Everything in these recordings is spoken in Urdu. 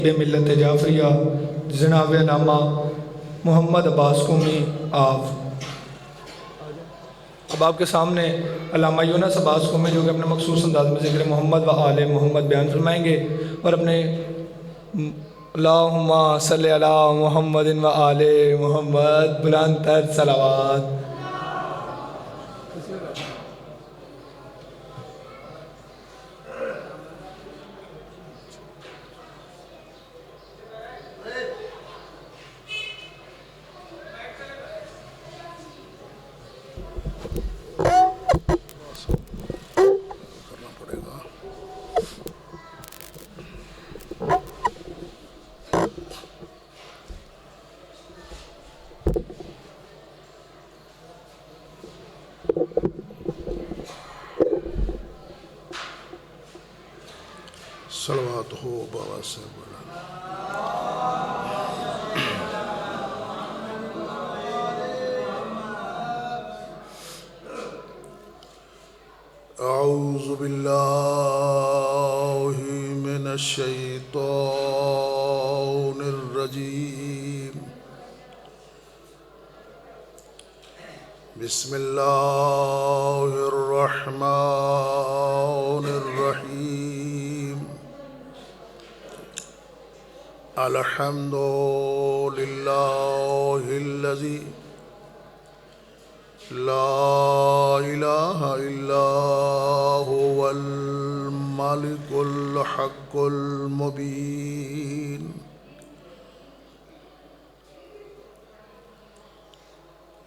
ملت جعفریہ جناب علامہ محمد عباس قومی آپ۔ اب آپ کے سامنے علامہ یونس عباس قومی جو کہ اپنے مخصوص انداز میں ذکر محمد و آل محمد بیان فرمائیں گے اور اپنے اللہم صلی علی محمد و آل محمد بلند تر صلوات۔ صلوات ہو بابا سے بولا۔ اعوذ باللہ من الشیطان الرجیم، بسم اللہ الرحمن الرحیم، الحمد للہ الذی لا الہ الا هو الملک الحق المبین،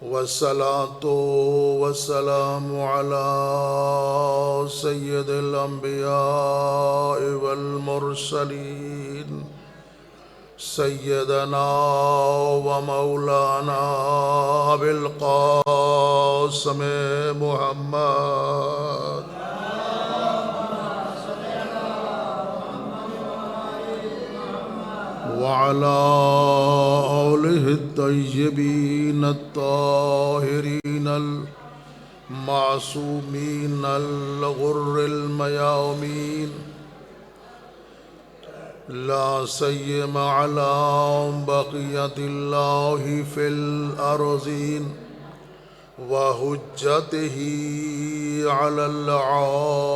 والصلاة والسلام علی سید الانبیاء والمرسلین، سیدنا و مولانا ابی القاسم محمد وعلى آلہ الطیبین الطاہرین المعصومین الغر المیامین، لا سیم علی بقیت اللہ فی الارضین وحجتہ علی العالمین،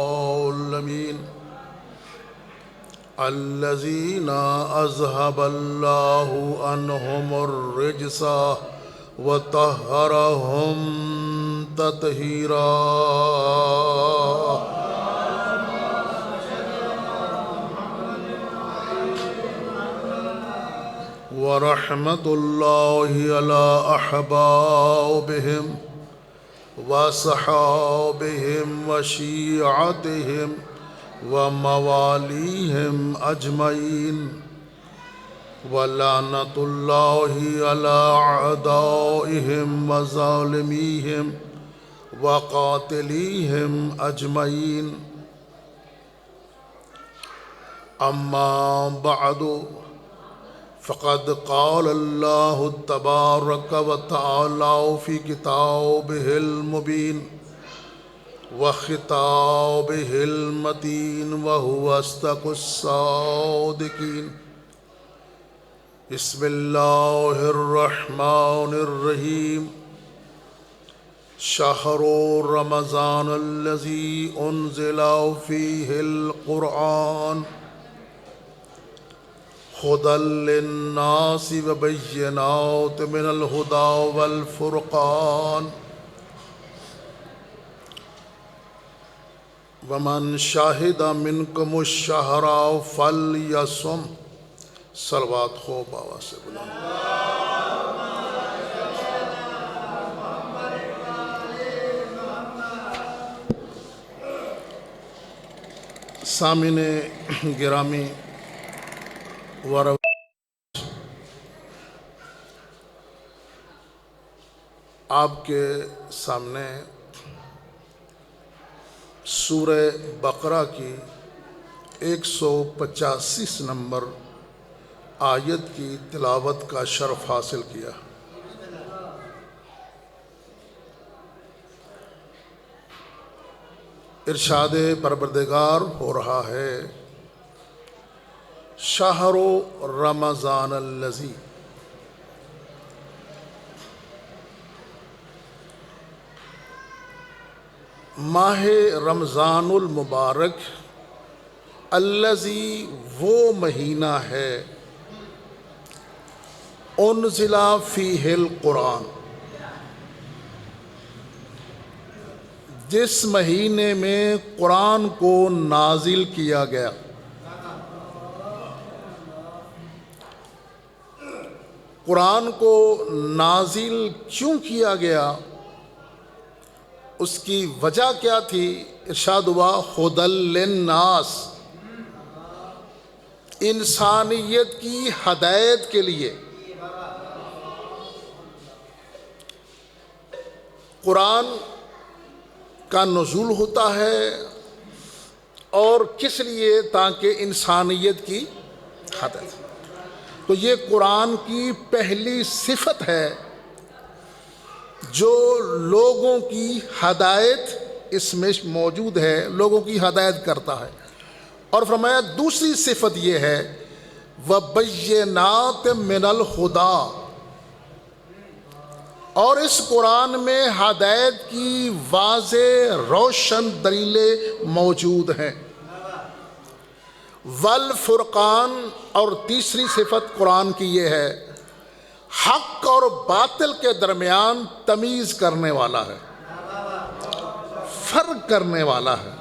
الذین اذهب اللہ عنہم الرجس وطہرہم تطہیرا، ورحمۃ اللہ علی احبابہم وصحابہم وشیعتہم وموالیہم اجمعین، ولعنۃ اللہ علی اعدائہم وظالمیہم وقاتلیہم اجمعین، اما بعد، فقد قال اللہ تبارک وتعالی فی کتابہ المبین وخطابہ المتین وہو اصدق الصادقین، بسم اللہ الرحمن الرحیم، شہر رمضان الذی انزل فیہ القرآن ہدی للناس وبینات من الہدی والفرقان، ومن شاہد منکم الشہر فلیصم، صلوات ہو بابا سے بلند۔ سامعین گرامی آپ کے سامنے سورہ بقرہ کی 185 نمبر آیت کی تلاوت کا شرف حاصل کیا۔ ارشاد پروردگار ہو رہا ہے، شہر رمضان الذی، ماہ رمضان المبارک، الذی وہ مہینہ ہے، انزل فیہ القرآن، جس مہینے میں قرآن کو نازل کیا گیا۔ قرآن کو نازل کیوں کیا گیا؟ اس کی وجہ کیا تھی؟ ارشاد ہوا ھدی للناس، انسانیت کی ہدایت کے لیے۔ قرآن کا نزول ہوتا ہے اور کس لیے؟ تاکہ انسانیت کی ہدایت۔ تو یہ قرآن کی پہلی صفت ہے جو لوگوں کی ہدایت اس میں موجود ہے، لوگوں کی ہدایت کرتا ہے۔ اور فرمایا دوسری صفت یہ ہے وَبَيِّنَاتٍ مِّنَ الْہُدَىٰ، اور اس قرآن میں ہدایت کی واضح روشن دلیلیں موجود ہیں۔ والفرقان، اور تیسری صفت قرآن کی یہ ہے حق اور باطل کے درمیان تمیز کرنے والا ہے، فرق کرنے والا ہے۔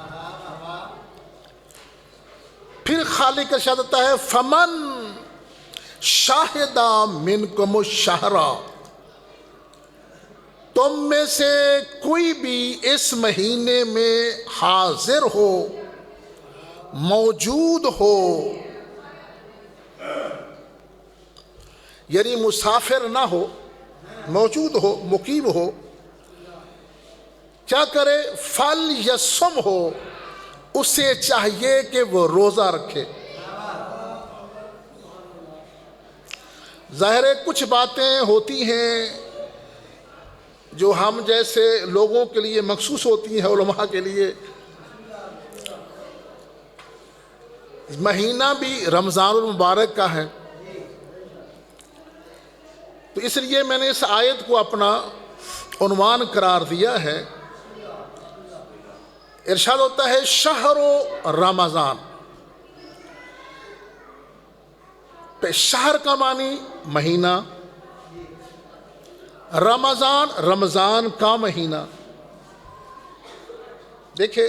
پھر خالق ارشاد ہوتا ہے فمن شاہد منکم الشہر، تم میں سے کوئی بھی اس مہینے میں حاضر ہو، موجود ہو، یعنی مسافر نہ ہو، موجود ہو، مقیم ہو، کیا کرے؟ فَلْيَصُمْ، ہو اسے چاہیے کہ وہ روزہ رکھے۔ ظاہر ہے کچھ باتیں ہوتی ہیں جو ہم جیسے لوگوں کے لیے مخصوص ہوتی ہیں، علماء کے لیے۔ مہینہ بھی رمضان المبارک کا ہے، تو اس لیے میں نے اس آیت کو اپنا عنوان قرار دیا ہے۔ ارشاد ہوتا ہے شہر رمضان، شہر کا معنی مہینہ، رمضان رمضان کا مہینہ۔ دیکھیں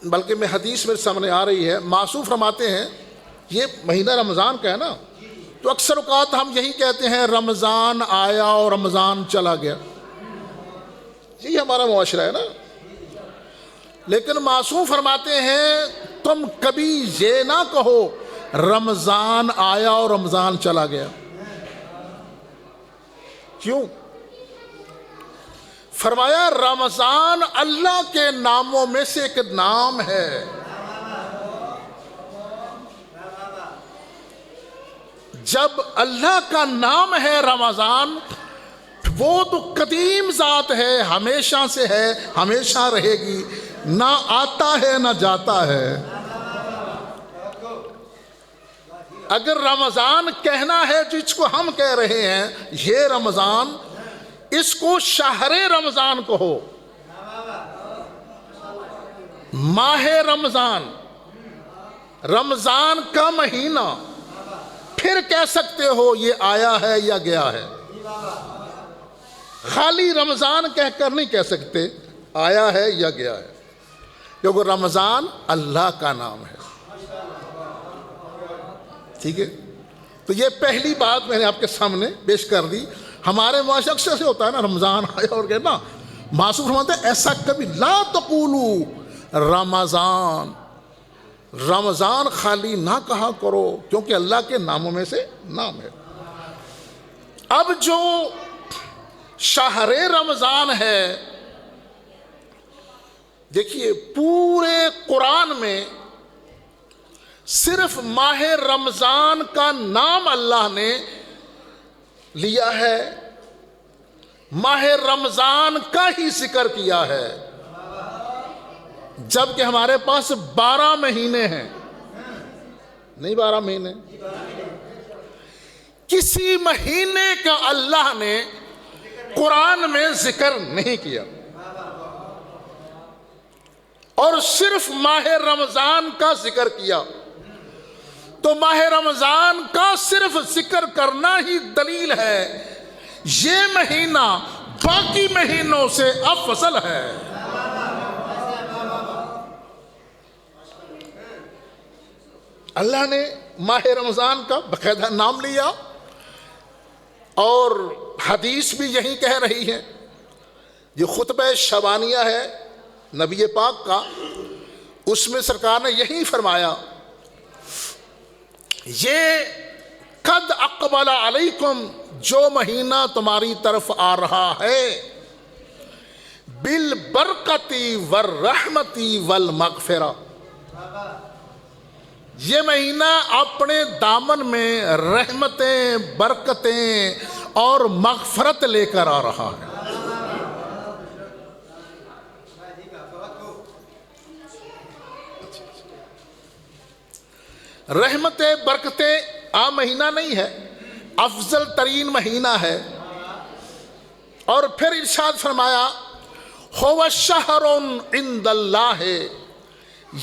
بلکہ میں حدیث میرے سامنے آ رہی ہے، معصوم فرماتے ہیں یہ مہینہ رمضان کا ہے نا، تو اکثر اوقات ہم یہی کہتے ہیں رمضان آیا اور رمضان چلا گیا، یہی ہمارا معاشرہ ہے نا۔ لیکن معصوم فرماتے ہیں تم کبھی یہ نہ کہو رمضان آیا اور رمضان چلا گیا۔ کیوں؟ فرمایا رمضان اللہ کے ناموں میں سے ایک نام ہے، جب اللہ کا نام ہے رمضان، وہ تو قدیم ذات ہے، ہمیشہ سے ہے، ہمیشہ رہے گی، نہ آتا ہے نہ جاتا ہے۔ اگر رمضان کہنا ہے جس کو ہم کہہ رہے ہیں یہ رمضان، اس کو شہر رمضان کہو، ماہ رمضان، رمضان کا مہینہ، پھر کہہ سکتے ہو یہ آیا ہے یا گیا ہے۔ خالی رمضان کہہ کر نہیں کہہ سکتے آیا ہے یا گیا ہے، کیونکہ رمضان اللہ کا نام ہے۔ ٹھیک ہے، تو یہ پہلی بات میں نے آپ کے سامنے پیش کر دی۔ ہمارے معاشرے اکثر سے ہوتا ہے نا، رمضان آیا اور گیا نا، معصوم فرماتے ہیں ایسا کبھی لا تقولوا رمضان، رمضان خالی نہ کہا کرو، کیونکہ اللہ کے ناموں میں سے نام ہے۔ اب جو شہر رمضان ہے، دیکھیے پورے قرآن میں صرف ماہ رمضان کا نام اللہ نے لیا ہے، ماہ رمضان کا ہی ذکر کیا ہے۔ جبکہ ہمارے پاس 12 مہینے ہیں. نہیں 12 مہینے, کسی مہینے کا اللہ نے قرآن میں ذکر نہیں کیا, اور صرف ماہ رمضان کا ذکر کیا. تو ماہ رمضان کا صرف ذکر کرنا ہی دلیل ہے یہ مہینہ باقی مہینوں سے افضل ہے. اللہ نے ماہ رمضان کا باقاعدہ نام لیا, اور حدیث بھی یہی کہہ رہی ہے. یہ خطبہ شبانیہ ہے نبی پاک کا, اس میں سرکار نے یہی فرمایا, یہ قد اقبل علیکم, جو مہینہ تمہاری طرف آ رہا ہے, بالبرکتی والرحمتی والمغفرہ, یہ مہینہ اپنے دامن میں رحمتیں, برکتیں اور مغفرت لے کر آ رہا ہے. رحمتیں برکتیں عام مہینہ نہیں ہے, افضل ترین مہینہ ہے. اور پھر ارشاد فرمایا, هو شہر عند اللہ,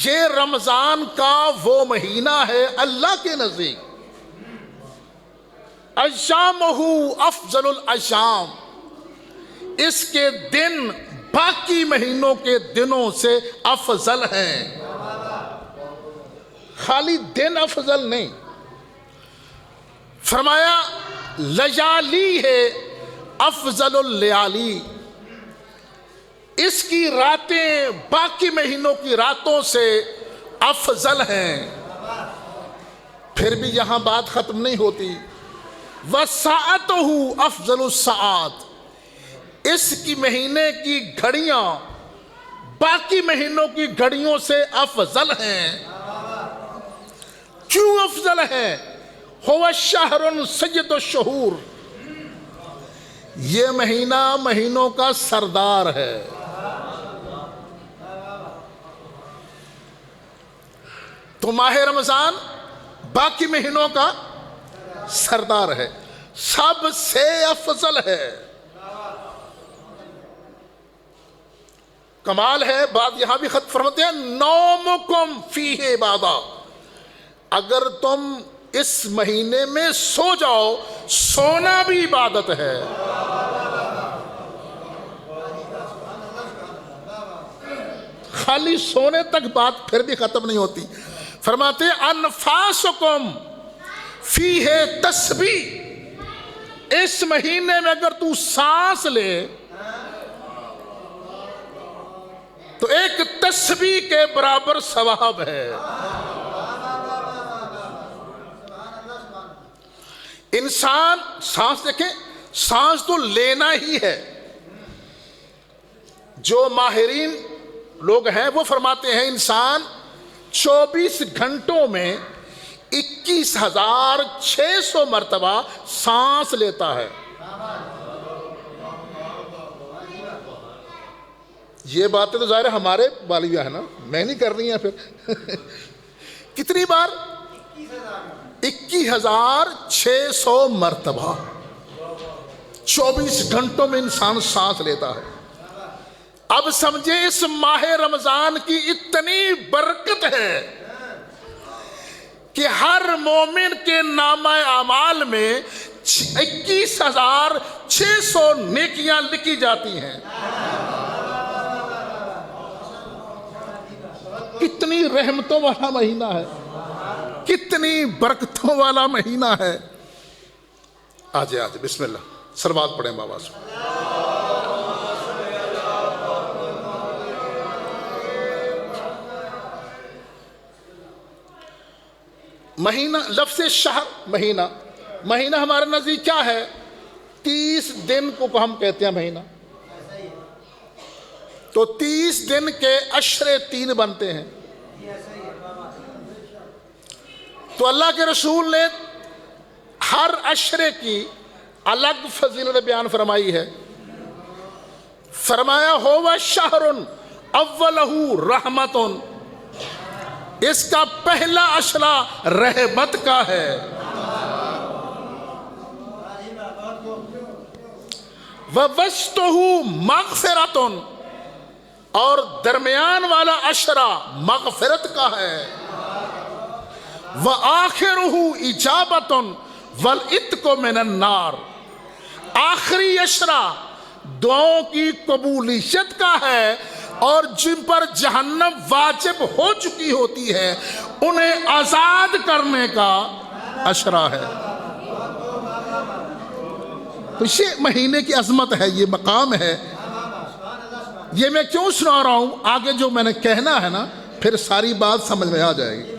یہ رمضان کا وہ مہینہ ہے اللہ کے نزدیک, ایامہ افضل الایام, اس کے دن باقی مہینوں کے دنوں سے افضل ہیں. خالی دن افضل نہیں, فرمایا لیالی ہے افضل اللیالی, اس کی راتیں باقی مہینوں کی راتوں سے افضل ہیں. پھر بھی یہاں بات ختم نہیں ہوتی, وَسَاعَتُهُ أَفْضَلُ السَّاعَات, اس کی مہینے کی گھڑیاں باقی مہینوں کی گھڑیوں سے افضل ہیں. کیوں افضل ہیں؟ هو شہر سید الشہور, یہ مہینہ مہینوں کا سردار ہے. تو ماہ رمضان باقی مہینوں کا سردار ہے, سب سے افضل ہے. کمال ہے, بات یہاں بھی خط فرماتے ہیں, نومکم فیہ عبادہ, اگر تم اس مہینے میں سو جاؤ, سونا بھی عبادت ہے. خالی سونے تک بات پھر بھی ختم نہیں ہوتی. فرماتے انفاسکم فیہ تسبیح, اس مہینے میں اگر تو سانس لے تو ایک تسبیح کے برابر ثواب ہے. انسان سانس دیکھیں, سانس تو لینا ہی ہے. جو ماہرین لوگ ہیں وہ فرماتے ہیں انسان 24 گھنٹوں میں 21,600 مرتبہ سانس لیتا ہے. یہ باتیں تو ظاہر ہمارے والی ہے نا, میں نہیں کر رہی ہیں. پھر کتنی بار؟ 21,600 مرتبہ 24 گھنٹوں میں انسان سانس لیتا ہے. اب سمجھے اس ماہ رمضان کی اتنی برکت ہے کہ ہر مومن کے نامہ اعمال میں 21,600 نیکیاں لکھی جاتی ہیں. کتنی رحمتوں والا مہینہ ہے, کتنی برکتوں والا مہینہ ہے. آجے آجے بسم اللہ صلوات پڑھیں بابا سے. مہینہ, لفظ شہر مہینہ, مہینہ ہمارے نزدیک کیا ہے؟ 30 دن کو ہم کہتے ہیں مہینہ. تو 30 دن کے عشرے 3 بنتے ہیں. تو اللہ کے رسول نے ہر عشرے کی الگ فضیلت بیان فرمائی ہے. فرمایا ہوا شہر اولہ رحمتن، اس کا پہلا اشرا رحمت کا ہے، ووسطہ مغفرتن، اور درمیان والا اشرا مغفرت کا ہے، وآخرہ اجابتن والعتق من النار، آخری اشرا دعاؤں کی قبولیت کا ہے اور جن پر جہنم واجب ہو چکی ہوتی ہے انہیں آزاد کرنے کا اشرا ہے۔ تو یہ مہینے کی عظمت ہے، یہ مقام ہے۔ یہ میں کیوں سنا رہا ہوں؟ آگے جو میں نے کہنا ہے نا پھر ساری بات سمجھ میں آ جائے گی۔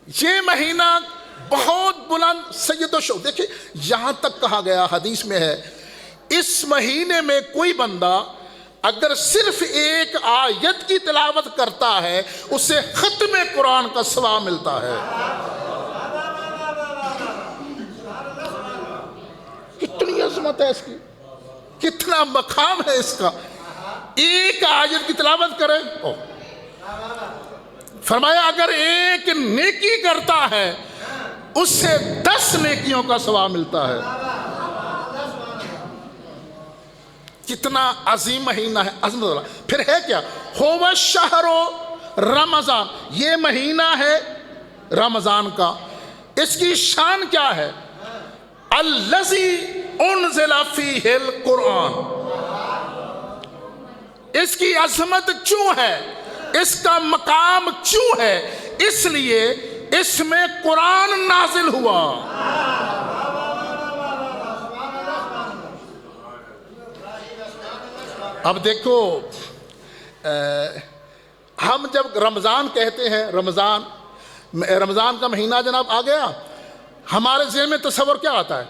یہ مہینہ بہت بلند سید و شو، دیکھیں یہاں تک کہا گیا حدیث میں ہے اس مہینے میں کوئی بندہ اگر صرف ایک آیت کی تلاوت کرتا ہے اسے ختم قرآن کا ثواب ملتا ہے۔ کتنی عظمت ہے اس کی، کتنا مقام ہے اس کا، ایک آیت کی تلاوت کرے۔ فرمایا اگر ایک نیکی کرتا ہے اس سے 10 نیکیوں کا ثواب ملتا ہے۔ کتنا عظیم مہینہ ہے، عظمت والا۔ پھر ہے کیا؟ هو الشہر رمضان، یہ مہینہ ہے رمضان کا، اس کی شان کیا ہے؟ الذی انزل فیہ القرآن، اس کی عظمت کیوں ہے، اس کا مقام کیوں ہے؟ اس لیے اس میں قرآن نازل ہوا۔ اب دیکھو ہم جب رمضان کہتے ہیں، رمضان کا مہینہ جناب آ گیا، ہمارے ذہن میں تصور کیا آتا ہے؟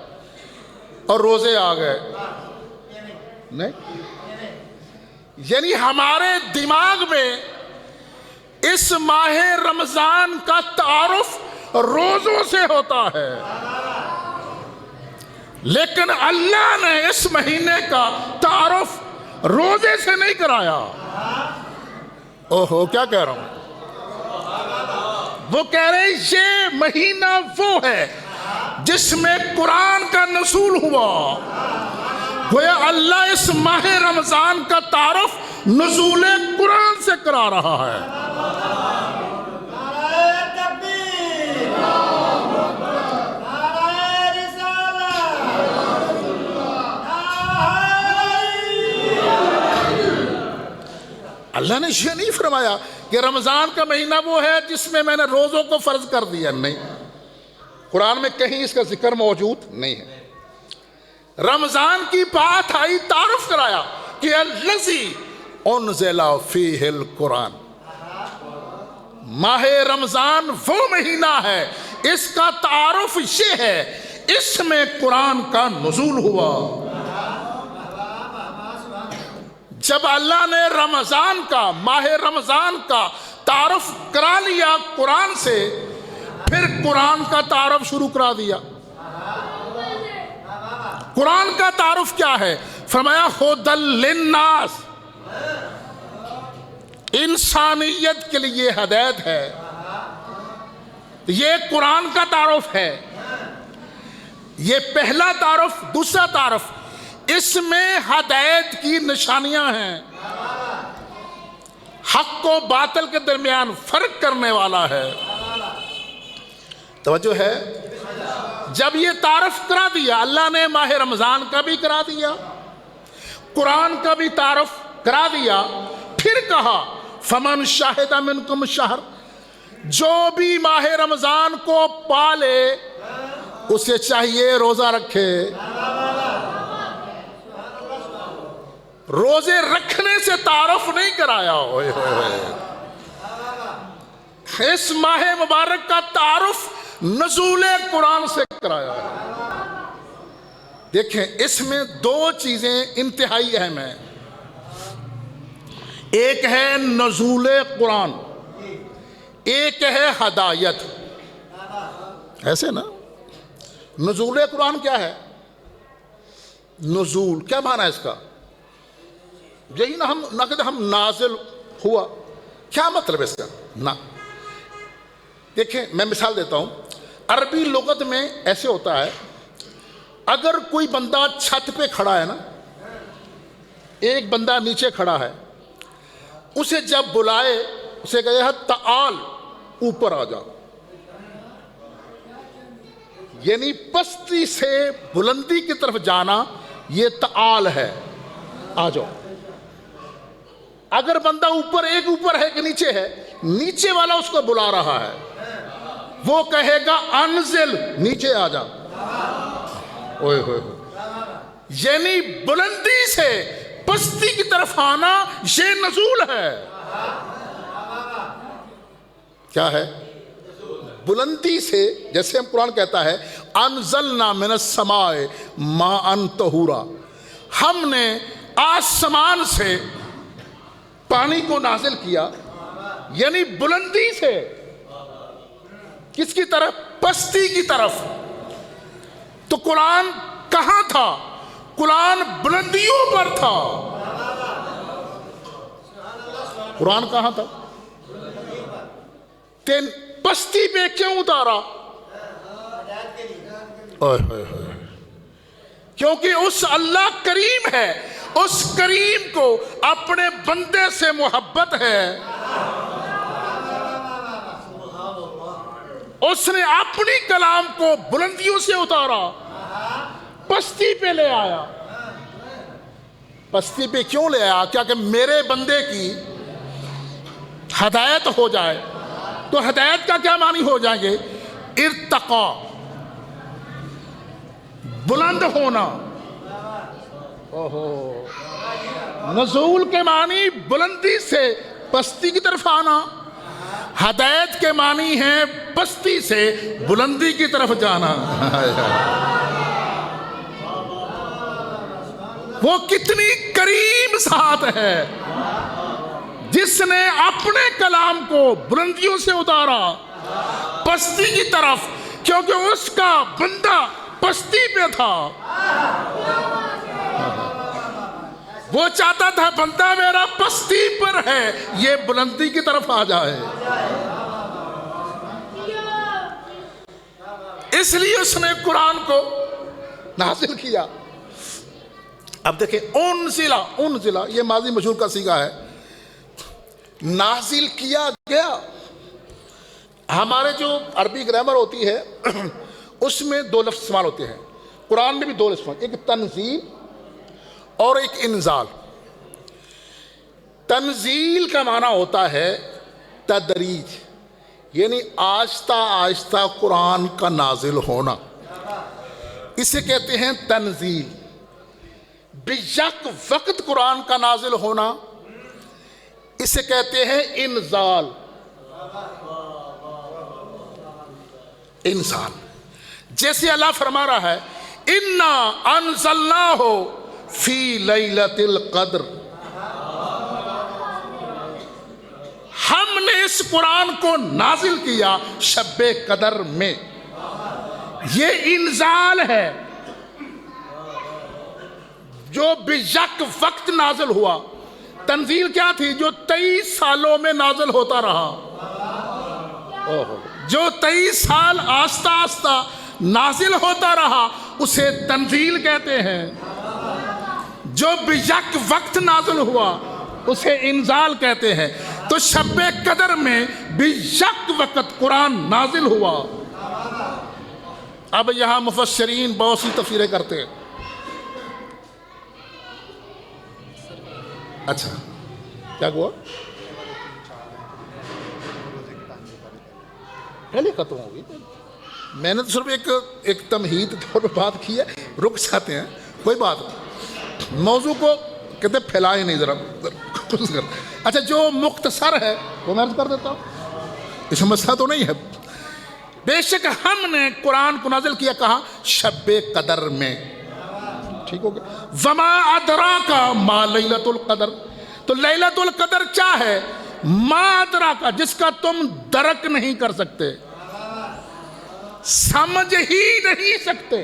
اور روزے آ گئے، نہیں، یعنی ہمارے دماغ میں اس ماہ رمضان کا تعارف روزوں سے ہوتا ہے، لیکن اللہ نے اس مہینے کا تعارف روزے سے نہیں کرایا۔ اوہو کیا کہہ رہا ہوں؟ وہ کہہ رہے یہ مہینہ وہ ہے جس میں قرآن کا نزول ہوا، گویا اللہ اس ماہ رمضان کا تعارف نزول قرآن سے کرا رہا ہے۔ اللہ نے یہ نہیں فرمایا کہ رمضان کا مہینہ وہ ہے جس میں میں نے روزوں کو فرض کر دیا، نہیں، قرآن میں کہیں اس کا ذکر موجود نہیں ہے۔ رمضان کی بات آئی، تعارف کرایا کہ الذی انزل فیہ القرآن، ماہ رمضان وہ مہینہ ہے اس کا تعارف یہ ہے اس میں قرآن کا نزول ہوا۔ جب اللہ نے رمضان کا، ماہ رمضان کا تعارف کرا لیا قرآن سے، پھر قرآن کا تعارف شروع کرا دیا۔ قرآن کا تعارف کیا ہے؟ فرمایا ھدی للناس، انسانیت کے لیے ہدایت ہے، یہ قرآن کا تعارف ہے۔ یہ پہلا تعارف۔ دوسرا تعارف، اس میں ہدایت کی نشانیاں ہیں، حق و باطل کے درمیان فرق کرنے والا ہے۔ توجہ ہے؟ جب یہ تعارف کرا دیا اللہ نے، ماہ رمضان کا بھی کرا دیا، قرآن کا بھی تعارف کرا دیا، پھر کہا فمن شاہد منکم الشہر، جو بھی ماہ رمضان کو پالے اسے چاہیے روزہ رکھے۔ روزے رکھنے سے تعارف نہیں کرایا، اس ماہ مبارک کا تعارف نزول قرآن سے کرایا ہے۔ دیکھیں اس میں دو چیزیں انتہائی اہم ہیں، ایک ہے نزول قرآن، ایک ہے ہدایت۔ ایسے نا، نزول قرآن کیا ہے؟ نزول کیا معنی ہے اس کا؟ یہی نہ کہتے ہم نازل ہوا، کیا مطلب ہے اس کا؟ نہ دیکھیں میں مثال دیتا ہوں، عربی لغت میں ایسے ہوتا ہے، اگر کوئی بندہ چھت پہ کھڑا ہے نا، ایک بندہ نیچے کھڑا ہے، اسے جب بلائے اسے کہے تعال اوپر آ جا، یعنی پستی سے بلندی کی طرف جانا، یہ تعال ہے، آ جاؤ۔ اگر بندہ ایک اوپر ہے کہ نیچے ہے، نیچے والا اس کو بلا رہا ہے، وہ کہے گا انزل، نیچے آ جا۔ اوئے ہوئے، یعنی بلندی سے پستی کی طرف آنا یہ نزول ہے۔ کیا ہے؟ بلندی سے، جیسے ہم قرآن کہتا ہے انزلنا من السماء ماء طہورا، ہم نے آسمان سے پانی کو نازل کیا، یعنی بلندی سے کس کی طرف؟ پستی کی طرف۔ تو قرآن کہاں تھا؟ قرآن بلندیوں پر تھا۔ قرآن کہاں تھا؟ پستی پہ کیوں اتارا؟ کیونکہ اس اللہ کریم ہے، اس کریم کو اپنے بندے سے محبت ہے، اس نے اپنی کلام کو بلندیوں سے اتارا، پستی پہ لے آیا۔ پستی پہ کیوں لے آیا؟ کیا کہ میرے بندے کی ہدایت ہو جائے۔ تو ہدایت کا کیا معنی ہو جائیں گے؟ ارتقا، بلند ہونا۔ نزول کے معنی بلندی سے پستی کی طرف آنا، ہدایت کے معنی ہے پستی سے بلندی کی طرف جانا۔ وہ کتنی کریم ذات ہے جس نے اپنے کلام کو بلندیوں سے اتارا پستی کی طرف، کیونکہ اس کا بندہ پستی پہ تھا۔ وہ چاہتا تھا بندہ میرا پستی پر ہے، یہ بلندی کی طرف آ جائے، اس لیے اس نے قرآن کو نازل کیا۔ اب دیکھیں انزلہ یہ ماضی مجہول کا صیغہ ہے، نازل کیا گیا۔ ہمارے جو عربی گرامر ہوتی ہے اس میں دو لفظ استعمال ہوتے ہیں، قرآن میں بھی دو لفظ، ایک تنزیل اور ایک انزال۔ تنزیل کا معنی ہوتا ہے تدریج، یعنی آہستہ آہستہ قرآن کا نازل ہونا، اسے کہتے ہیں تنزیل۔ بیک وقت قرآن کا نازل ہونا، اسے کہتے ہیں انزال۔ انزال جیسے اللہ فرما رہا ہے انا انزلناہ فی لیلۃ القدر، ہم نے اس قرآن کو نازل کیا شب قدر میں۔ یہ انزال ہے جو بیک وقت نازل ہوا۔ تنزیل کیا تھی؟ جو 23 سالوں میں نازل ہوتا رہا، جو 23 سال آہستہ آہستہ نازل ہوتا رہا اسے تنزیل کہتے ہیں۔ جو بیک وقت نازل ہوا اسے انزال کہتے ہیں۔ تو شب قدر میں بیک وقت قرآن نازل ہوا۔ اب یہاں مفسرین بہت سی تفسیریں کرتے ہیں۔ اچھا کیا ہوا؟ پہلے ختم ہوگی، میں نے تو صرف ایک تمہید طور پہ بات کی ہے، رک جاتے ہیں، کوئی بات نہیں، موضوع کو کہتے پھیلائے نہیں، ذرا کوشش کر۔ اچھا جو مختصر ہے وہ میں عرض کر دیتا ہوں، اس میں مسئلہ تو نہیں ہے۔ بے شک ہم نے قرآن کو نازل کیا کہاں؟ شب قدر میں، ٹھیک ہو گیا۔ وما ادراک ما لیلۃ القدر، تو لیلۃ القدر کیا ہے؟ ما ادراک، جس کا تم درک نہیں کر سکتے، سمجھ ہی نہیں سکتے،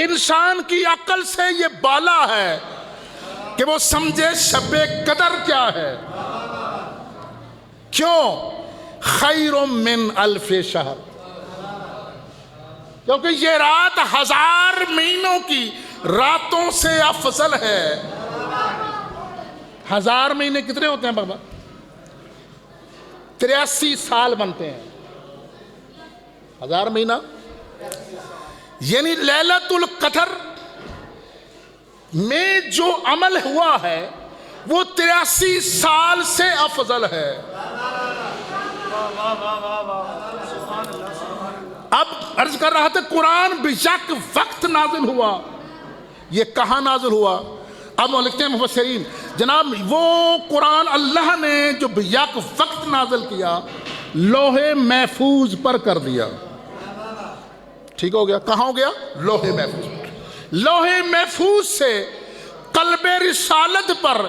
انسان کی عقل سے یہ بالا ہے۔ کہ وہ سمجھے شب قدر کیا ہے. کیوں؟ خیر من الف شہر، کیونکہ یہ رات 1000 مہینوں کی راتوں سے افضل ہے. 1000 مہینے کتنے ہوتے ہیں بابا؟ 83 سال بنتے ہیں. 1000 مہینہ یعنی لیلۃ القدر میں جو عمل ہوا ہے وہ 83 سال سے افضل ہے. اب عرض کر رہا تھا قرآن بیک وقت نازل ہوا. یہ کہاں نازل ہوا؟ اب وہ لکھتے ہیں مفسرین جناب وہ قرآن اللہ نے جو بیک وقت نازل کیا لوح محفوظ پر کر دیا. ٹھیک ہو گیا؟ کہاں ہو گیا؟ لوح محفوظ پر. لوح محفوظ سے قلب رسالت پر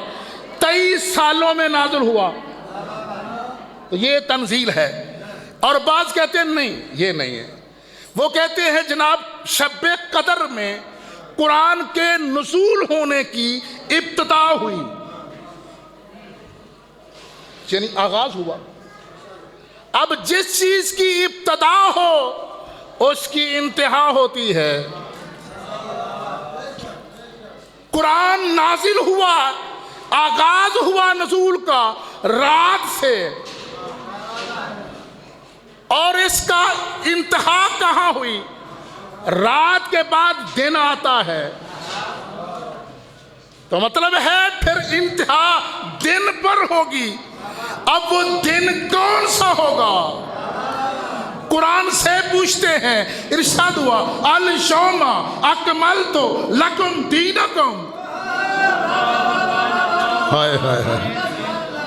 23 سالوں میں نازل ہوا. تو یہ تنزیل ہے. اور بعض کہتے ہیں نہیں یہ نہیں ہے. وہ کہتے ہیں جناب شب قدر میں قرآن کے نزول ہونے کی ابتدا ہوئی، یعنی آغاز ہوا. اب جس چیز کی ابتدا ہو اس کی انتہا ہوتی ہے. قرآن نازل ہوا، آغاز ہوا نزول کا رات سے، اور اس کا انتہا کہاں ہوئی؟ رات کے بعد دن آتا ہے. تو مطلب ہے پھر انتہا دن پر ہوگی. اب وہ دن کون سا ہوگا؟ قرآن سے پوچھتے ہیں. ارشاد ہوا الیوم اکملت لکم دینکم ہائے ہائے ہائے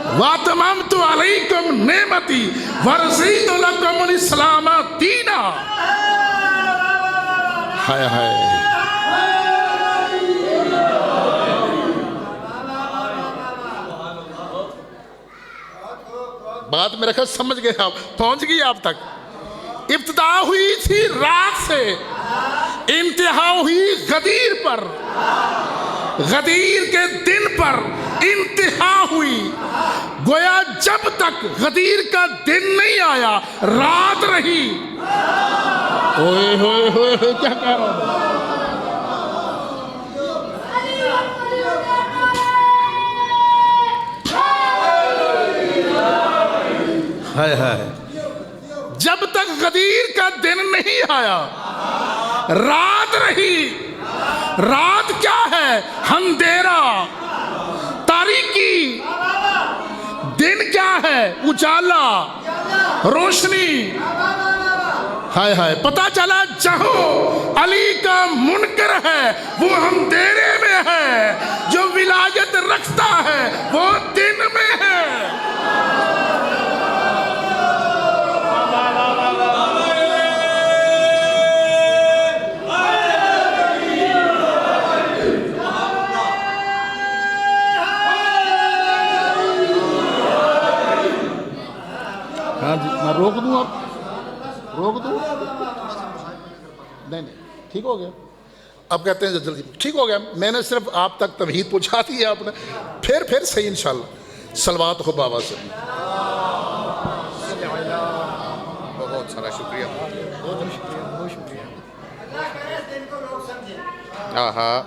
وَأَتْمَمْتُ عَلَيْكُمْ نِعْمَتِي وَرَضِيتُ لَكُمُ الْإِسْلَامَ دِينًا. ہائے ہائے بات میرے خیال سمجھ گئے آپ، پہنچ گئی آپ تک. ابتدا ہوئی تھی رات سے، انتہا ہوئی غدیر پر. غدیر کے دن پر انتہا ہوئی. گویا جب تک غدیر کا دن نہیں آیا رات رہی. اوئے ہوئے ہوئے کیا کہہ رہا ہوں؟ ہائے ہائے جب تک غدیر کا دن نہیں آیا رات رہی. رات کیا ہے؟ اندھیرا، تاریکی. دن کیا ہے؟ اجالا، روشنی. ہائے ہائے پتہ چلا جہاں علی کا منکر ہے وہ اندھیرے میں ہے، جو ولایت رکھتا ہے وہ دن میں ہے. ہاں جی میں روک دوں؟ اب روک دوں؟ نہیں ٹھیک ہو گیا. اب کہتے ہیں جلدی ٹھیک ہو گیا. میں نے صرف آپ تک توحید پہنچا دی ہے آپ نے. پھر صحیح انشاءاللہ. صلوات ہو بابا سے. بہت سارا شکریہ. بہت شکریہ. ہاں ہاں